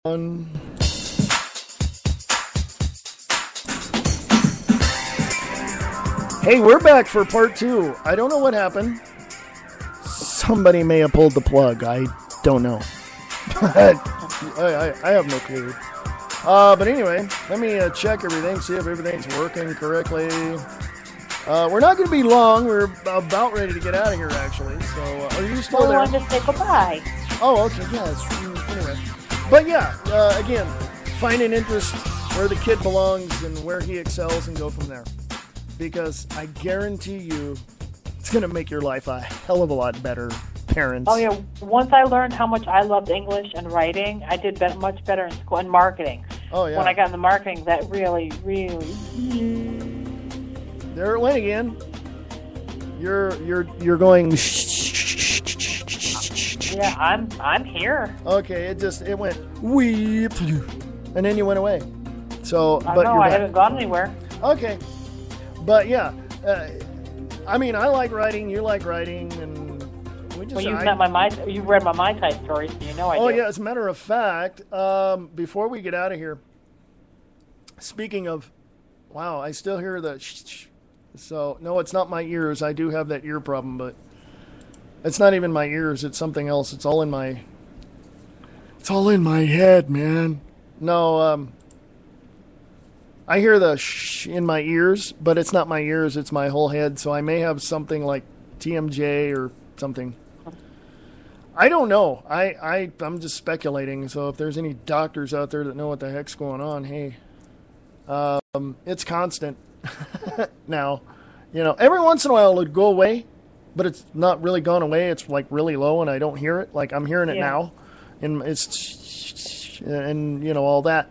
Hey, we're back for part 2. I don't know what happened. Somebody may have pulled the plug. I don't know. I have no clue. But anyway, let me check everything, see if everything's working correctly. We're not going to be long. We're about ready to get out of here, actually. So, are you still there? I wanted to say goodbye. Oh, okay, yes. Anyway. But yeah, again, find an interest where the kid belongs and where he excels and go from there. Because I guarantee you, it's going to make your life a hell of a lot better, parents. Oh, yeah. Once I learned how much I loved English and writing, I did much better in school and marketing. Oh, yeah. When I got into marketing, that really... There it went again. You're going... Yeah, I'm here. Okay, it went weep, and then you went away. So, I know, I haven't gone anywhere. Okay, but yeah, I mean, I like writing, you like writing, and we just. Well, you've read my Mai Tai stories, so you know I do. Oh yeah, as a matter of fact, before we get out of here, speaking of, wow, I still hear the. So no, it's not my ears. I do have that ear problem, but. It's not even my ears. It's something else. It's all in my head, man. No, I hear the shh in my ears, but it's not my ears. It's my whole head. So I may have something like TMJ or something. I don't know. I'm just speculating. So if there's any doctors out there that know what the heck's going on, hey, it's constant. Now, every once in a while it'll go away. But it's not really gone away. It's like really low, and I don't hear it. Like I'm hearing it now, and it's all that.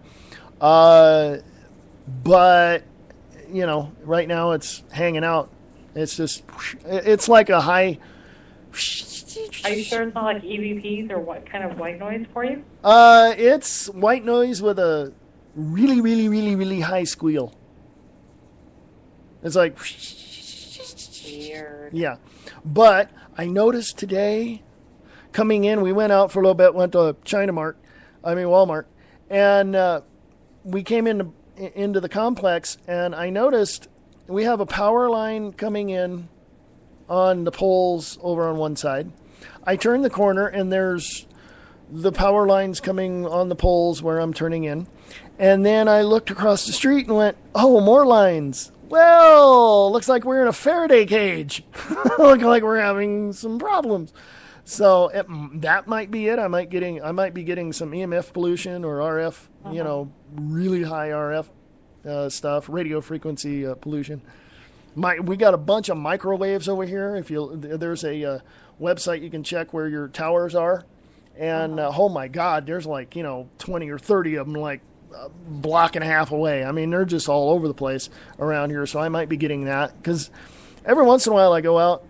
But right now it's hanging out. It's just it's like a high. Are you sure it's not like EVPs or what kind of white noise for you? It's white noise with a really, really, really, really high squeal. It's like. Weird. Yeah. But I noticed today, coming in, we went out for a little bit, went to Walmart, and we came into the complex, and I noticed we have a power line coming in on the poles over on one side. I turned the corner, and there's the power lines coming on the poles where I'm turning in. And then I looked across the street and went, oh, more lines. Well, looks like we're in a Faraday cage. Looks like we're having some problems. So that might be it. I might be getting some EMF pollution or RF, really high RF stuff, radio frequency pollution. We got a bunch of microwaves over here. There's a website you can check where your towers are, and oh my God, there's like 20 or 30 of them, like. A block and a half away. I mean, they're just all over the place around here, so I might be getting that because every once in a while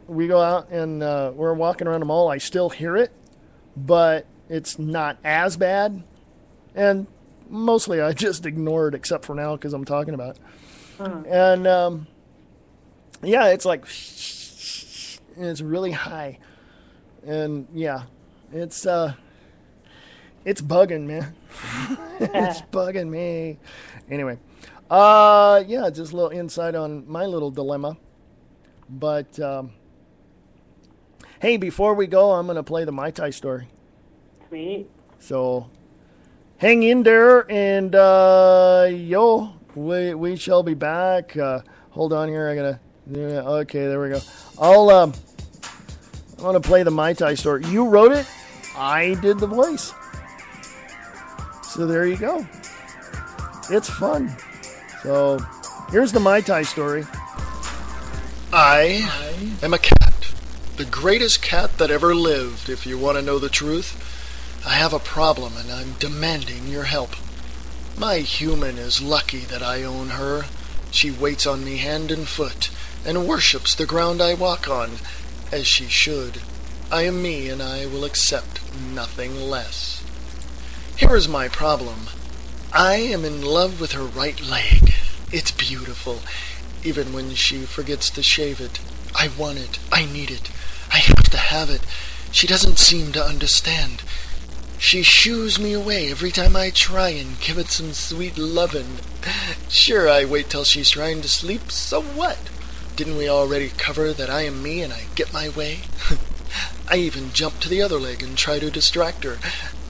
we go out and we're walking around the mall. I still hear it, but it's not as bad, and mostly I just ignore it except for now because I'm talking about it. And yeah, it's like it's really high, and yeah, it's bugging, man. It's bugging me. Anyway, yeah, just a little insight on my little dilemma. But hey, before we go, I'm gonna play the Mai Tai story. Sweet. So hang in there, and we shall be back. Hold on here. Okay, there we go. I'm gonna play the Mai Tai story. You wrote it. I did the voice. So there you go. It's fun. So here's the Mai Tai story. I am a cat. The greatest cat that ever lived, if you want to know the truth. I have a problem and I'm demanding your help. My human is lucky that I own her. She waits on me hand and foot and worships the ground I walk on, as she should. I am me and I will accept nothing less. Here is my problem. I am in love with her right leg. It's beautiful, even when she forgets to shave it. I want it. I need it. I have to have it. She doesn't seem to understand. She shoos me away every time I try and give it some sweet lovin'. Sure, I wait till she's trying to sleep, so what? Didn't we already cover that I am me and I get my way? I even jump to the other leg and try to distract her.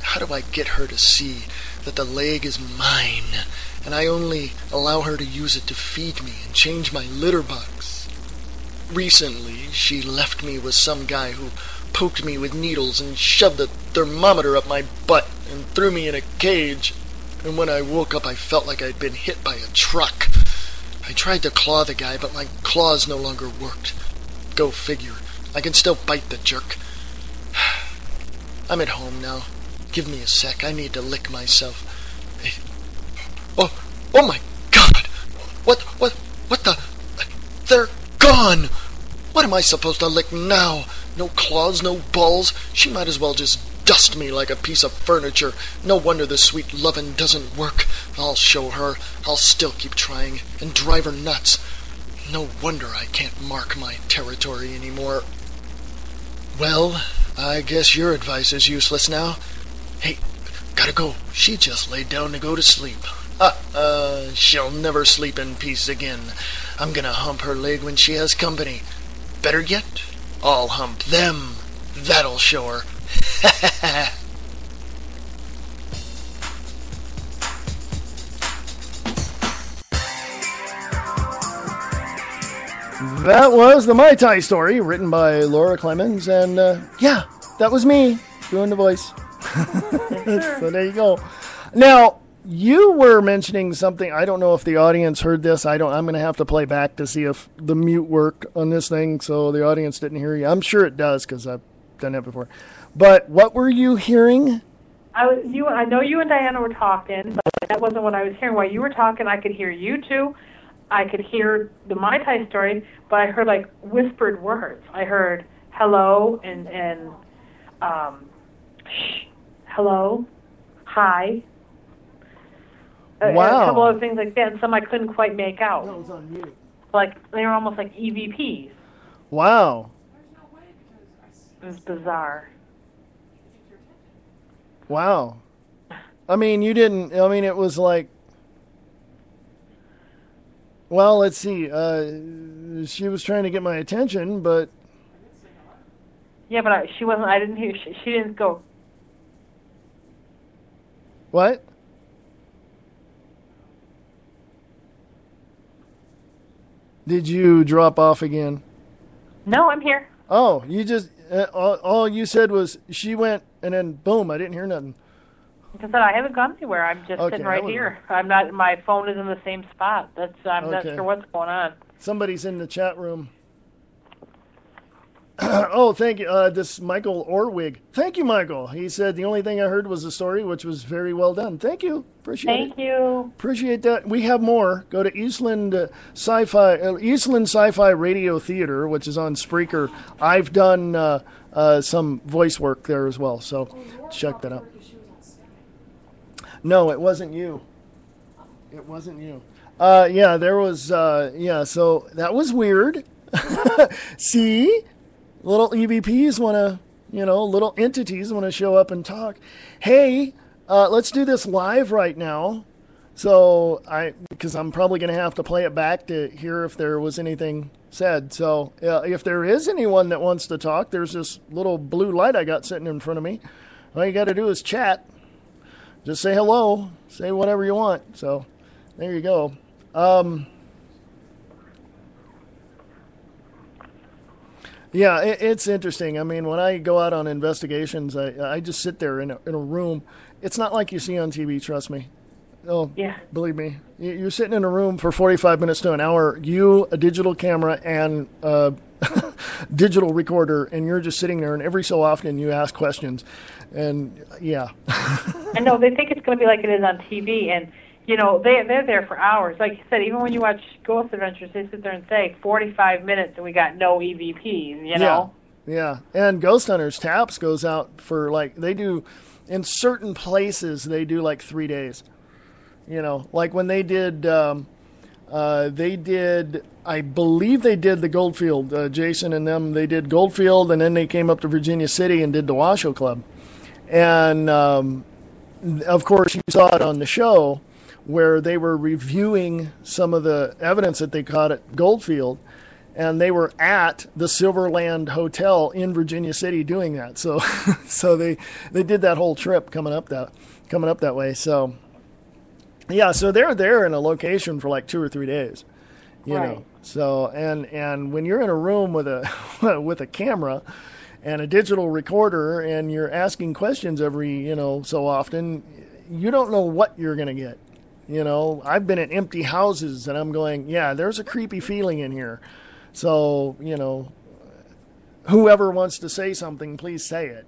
How do I get her to see that the leg is mine, and I only allow her to use it to feed me and change my litter box? Recently, she left me with some guy who poked me with needles and shoved a thermometer up my butt and threw me in a cage. And when I woke up, I felt like I'd been hit by a truck. I tried to claw the guy, but my claws no longer worked. Go figure. I can still bite the jerk. I'm at home now. Give me a sec. I need to lick myself. Oh my God! What the? They're gone! What am I supposed to lick now? No claws, no balls. She might as well just dust me like a piece of furniture. No wonder this sweet lovin' doesn't work. I'll show her. I'll still keep trying and drive her nuts. No wonder I can't mark my territory anymore. Well, I guess your advice is useless now. Hey, gotta go. She just laid down to go to sleep. She'll never sleep in peace again. I'm gonna hump her leg when she has company. Better yet, I'll hump them. That'll show her. That was the Mai Tai story, written by Laura Clemens, and yeah, that was me doing the voice. So there you go. Now, you were mentioning something. I don't know if the audience heard this. I'm going to have to play back to see if the mute worked on this thing, so the audience didn't hear you. I'm sure it does because I've done that before. But what were you hearing? I know you and Diana were talking, but that wasn't what I was hearing. While you were talking, I could hear you two. I could hear the Mai Tai story, but I heard like whispered words. I heard hello and hello, hi. Wow. A couple of things like that, and some I couldn't quite make out. That was on mute. Like they were almost like EVPs. Wow. It was bizarre. Wow. I mean, it was like, well, let's see. She was trying to get my attention, but... Yeah, but she wasn't, I didn't hear, she didn't go... What? Did you drop off again? No, I'm here. Oh, you just... all you said was she went, and then boom, I didn't hear nothing. Like I said, I haven't gone anywhere. I'm just sitting right here. I'm not. My phone is in the same spot. I'm not sure what's going on. Somebody's in the chat room. Oh, thank you. This Michael Orwig. Thank you, Michael. He said the only thing I heard was the story, which was very well done. Thank you. Appreciate it. Thank you. Appreciate that. We have more. Go to Eastland Sci-Fi Radio Theater, which is on Spreaker. I've done some voice work there as well, so check that out. No, it wasn't you. It wasn't you. Yeah, there was, so that was weird. See? Little EVPs want to, little entities want to show up and talk. Hey, let's do this live right now. So, because I'm probably going to have to play it back to hear if there was anything said. So, if there is anyone that wants to talk, there's this little blue light I got sitting in front of me. All you got to do is chat. Just say hello. Say whatever you want. So, there you go. Yeah, it's interesting. I mean, when I go out on investigations, I just sit there in a room. It's not like you see on TV, trust me. Oh, yeah. Believe me. You're sitting in a room for 45 minutes to an hour, you, a digital camera, and a digital recorder, and you're just sitting there, and every so often you ask questions. And, yeah. I know. They think it's going to be like it is on TV, and, they're there for hours. Like you said, even when you watch Ghost Adventures, they sit there and say 45 minutes, and we got no EVPs, you know? Yeah. And Ghost Hunters Taps goes out for, they do, in certain places, they do, 3 days. Like when they did, I believe they did the Goldfield, Jason and them, they did Goldfield, and then they came up to Virginia City and did the Washoe Club. And of course, you saw it on the show where they were reviewing some of the evidence that they caught at Goldfield, and they were at the Silverland Hotel in Virginia City doing that. So, so they did that whole trip coming up that way. So, yeah, so they're there in a location for like 2 or 3 days, you know. So, and when you're in a room with a with a camera and a digital recorder, and you're asking questions every, so often, you don't know what you're going to get. I've been in empty houses, and I'm going, yeah, there's a creepy feeling in here. So, whoever wants to say something, please say it,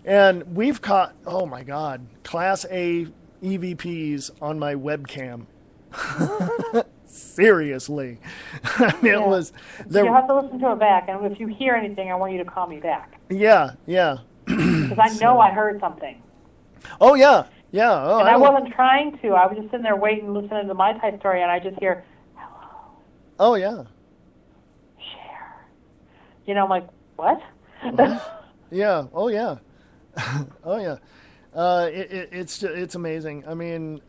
And we've caught, oh my God, Class A EVPs on my webcam. Seriously. It was. You have to listen to it back, and if you hear anything, I want you to call me back. Yeah. Because I know I heard something. Oh, yeah. Yeah. Oh, and I wasn't trying to. I was just sitting there waiting, listening to my type story, and I just hear, hello. Oh, yeah. Share. I'm like, what? Yeah. Oh, yeah. Oh, yeah. It's amazing. I mean,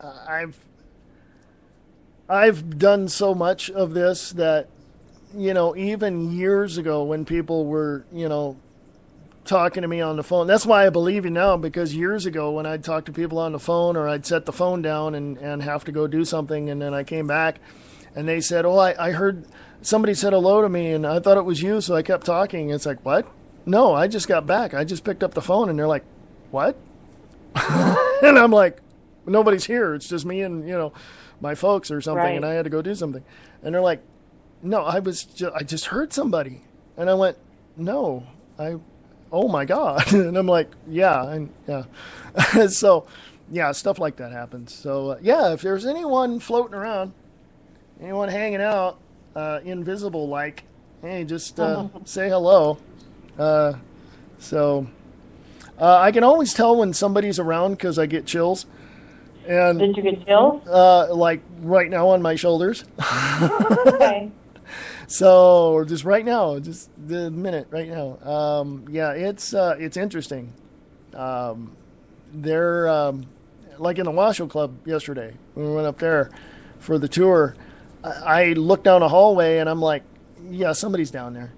I've done so much of this that, even years ago when people were, talking to me on the phone. That's why I believe you now, because years ago when I'd talk to people on the phone, or I'd set the phone down and have to go do something, and then I came back and they said, oh, I heard somebody said hello to me and I thought it was you, so I kept talking. It's like, what? No, I just got back. I just picked up the phone. And they're like, what? And I'm like, nobody's here. It's just me and, my folks or something, and I had to go do something. And they're like, no, I just heard somebody. And I went, no, oh my God. And I'm like, yeah. So, yeah, stuff like that happens. So, yeah, if there's anyone floating around, anyone hanging out, invisible like, hey, just say hello. I can always tell when somebody's around because I get chills. And did you get chills? Like right now on my shoulders. Okay. So, or just right now, just the minute right now. Yeah, it's interesting. They're like in the Washoe Club yesterday when we went up there for the tour. I looked down a hallway and I'm like, yeah, somebody's down there.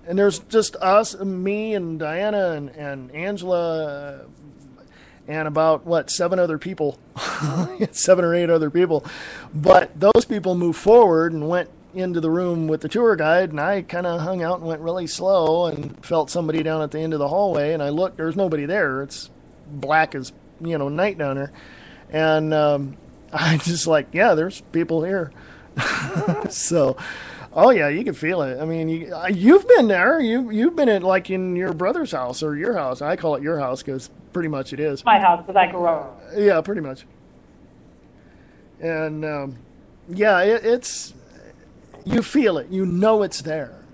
And there's just us, me and Diana and Angela, and about, 7 other people, 7 or 8 other people. But those people moved forward and went into the room with the tour guide, and I kind of hung out and went really slow and felt somebody down at the end of the hallway, and I looked, there's nobody there. It's black as, night down there. And I just like, yeah, there's people here. So, oh yeah, you can feel it. I mean, you've been there. You've been in your brother's house or your house. I call it your house because pretty much it is. My house, because I grew up. Yeah, pretty much. And yeah, it's you feel it. You know it's there.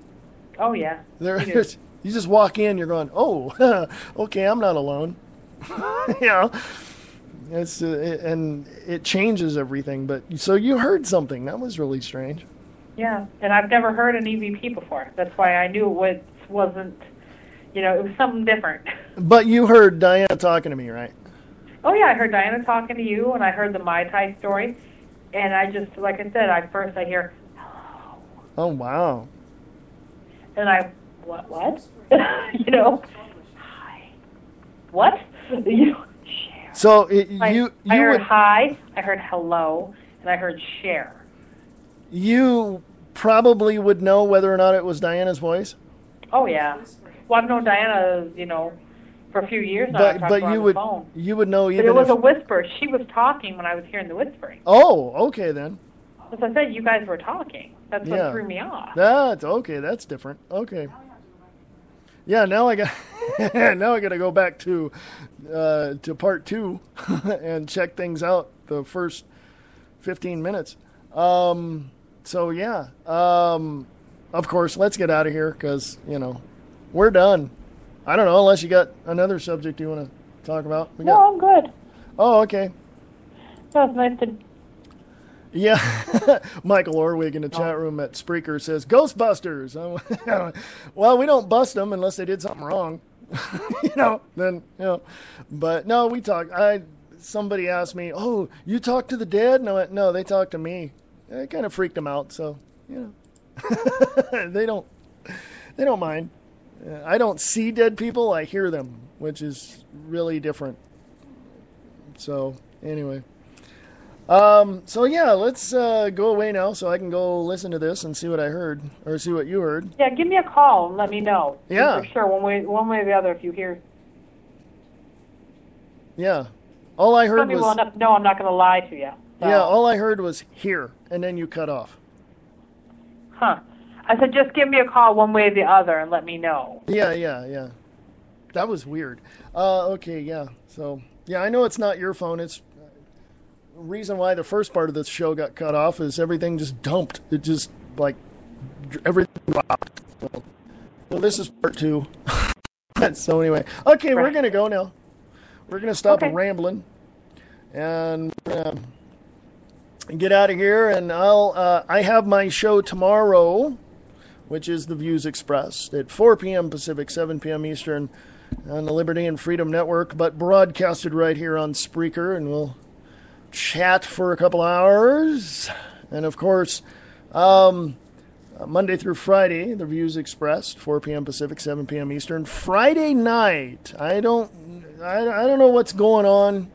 Oh yeah. You just walk in. You're going, oh, okay, I'm not alone. It's and it changes everything. But so you heard something that was really strange. Yeah, and I've never heard an EVP before. That's why I knew it wasn't, it was something different. But you heard Diana talking to me, right? Oh, yeah, I heard Diana talking to you, and I heard the Mai Tai story. And I just, like I said, first I hear, hello. Oh, wow. And what? Hi. What? Share. So I heard hi, I heard hello, and I heard share. You probably would know whether or not it was Diana's voice. Oh yeah. Well, I've known Diana, for a few years now. I've talked to her on the phone. You would know even. But it was a whisper. She was talking when I was hearing the whispering. Oh, okay then. As I said, you guys were talking. That's what threw me off. That's okay. That's different. Okay. Yeah. Now I got. Now I got to go back to part 2 and check things out. The first 15 minutes. So yeah, of course, let's get out of here because, we're done. I don't know, unless you got another subject you want to talk about. No, I'm good. Oh, okay. That was nice to... Yeah. Michael Orwig in the chat room at Spreaker says, Ghostbusters. Well, we don't bust them unless they did something wrong. then, but no, we talk. Somebody asked me, "Oh, you talk to the dead?" And I went, "No, they talk to me." It kind of freaked them out, so they don't mind. I don't see dead people; I hear them, which is really different. So anyway, so yeah, let's go away now, so I can go listen to this and see what I heard or see what you heard. Yeah, give me a call and let me know. Yeah, for sure, one way or the other, if you hear. Yeah, all I heard some people was. No, I'm not going to lie to you. So. Yeah, all I heard was here, and then you cut off. Huh. I said, just give me a call one way or the other and let me know. Yeah. That was weird. Okay, yeah. So, yeah, I know it's not your phone. It's the reason why the first part of this show got cut off is everything just dumped. It just, everything dropped. So this is part 2. So anyway, okay, we're going to go now. We're going to stop rambling. And get out of here, and I have my show tomorrow, which is The Views Expressed, at 4 p.m. Pacific, 7 p.m. Eastern, on the Liberty and Freedom Network, but broadcasted right here on Spreaker, and we'll chat for a couple hours. And of course, Monday through Friday, The Views Expressed, 4 p.m. Pacific, 7 p.m. Eastern. Friday night, I don't know what's going on.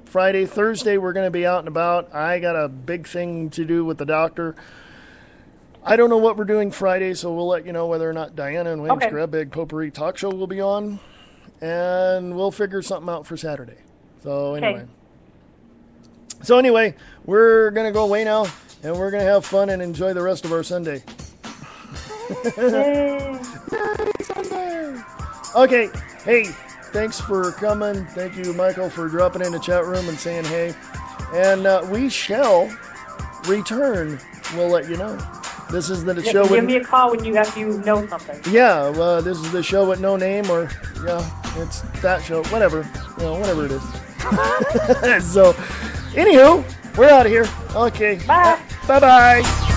Friday, Thursday, we're going to be out and about. I got a big thing to do with the doctor. I don't know what we're doing Friday, so we'll let you know whether or not Diana and Wayne's Grab Bag Potpourri Talk Show will be on. And we'll figure something out for Saturday. So anyway, we're going to go away now, and we're going to have fun and enjoy the rest of our Sunday. Yay! Sunday! Okay, hey. Thanks for coming. Thank you, Michael, for dropping in the chat room and saying hey. And we shall return. We'll let you know. This is the show. Give me a call when you know something. Yeah, this is the show with no name, or it's that show. Whatever, whatever it is. So, anywho, we're out of here. Okay. Bye. Bye-bye.